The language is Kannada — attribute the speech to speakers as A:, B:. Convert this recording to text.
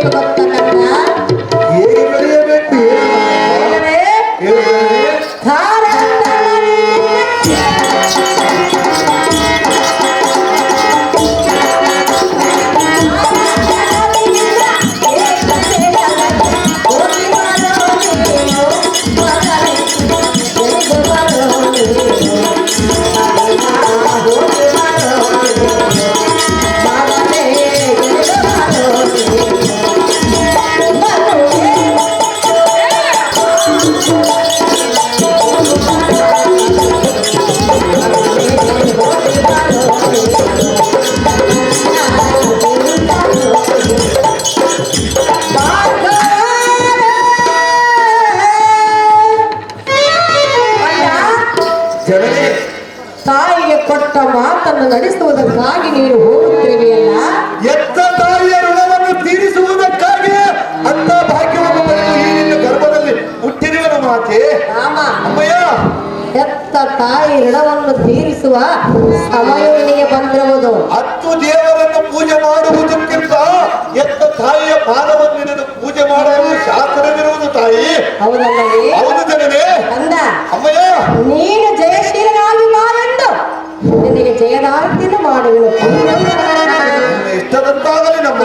A: ಬೆಳೆಯಬೇಕು ಗೊತ್ತಲ್ಲ?
B: ಹೇಗೆ ಬೆಳೆಯಬೇಕು?
A: ತಾಯಿಗೆ ಕೊಟ್ಟ ಮಾತನ್ನು ನಡೆಸುವುದಕ್ಕಾಗಿ ನೀನು ಹೋಗುತ್ತಿರುವೆಯಲ್ಲ?
B: ಎತ್ತ ತಾಯಿಯ ಋಣವನ್ನು ತೀರಿಸುವುದಕ್ಕಾಗಿ ಅಂತ ಭಾಗ್ಯವನ್ನು ಪಡೆದು ಈ ನಿನ್ನ ಗರ್ಭದಲ್ಲಿ ಹುಟ್ಟಿರುವನು ಮಾತೆ. ಅಮ್ಮಯ್ಯ,
A: ಎತ್ತ ತಾಯಿ ಋಣವನ್ನು ತೀರಿಸುವ ಸಮಯವನಿಗೆ ಬಂದಿರುವುದು.
B: 10 ದೇವರನ್ನು ಪೂಜೆ ಮಾಡುವುದಕ್ಕಿಂತ ಎತ್ತ ತಾಯಿಯ ಪಾದವನ್ನು ಹಿಡಿದು ಪೂಜೆ ಮಾಡುವುದು ಶಾಸ್ತ್ರವಿರುವುದು ತಾಯಿ.
A: ಹೌದಲ್ಲವೇ?
B: ಹೌದು ಜನನೇ.
A: ಅಂದ
B: ಅಮ್ಮಯ್ಯ,
A: ನೀನು ಜಯಶೀಲನಾಗಿ ಬಾರೆಂದು ನಿನಗೆ ಜಯದಾರ್ತಿಯನ್ನು ಮಾಡುವೆನು.
B: ಇಷ್ಟದಂತಾಗಲಿ ನಮ್ಮ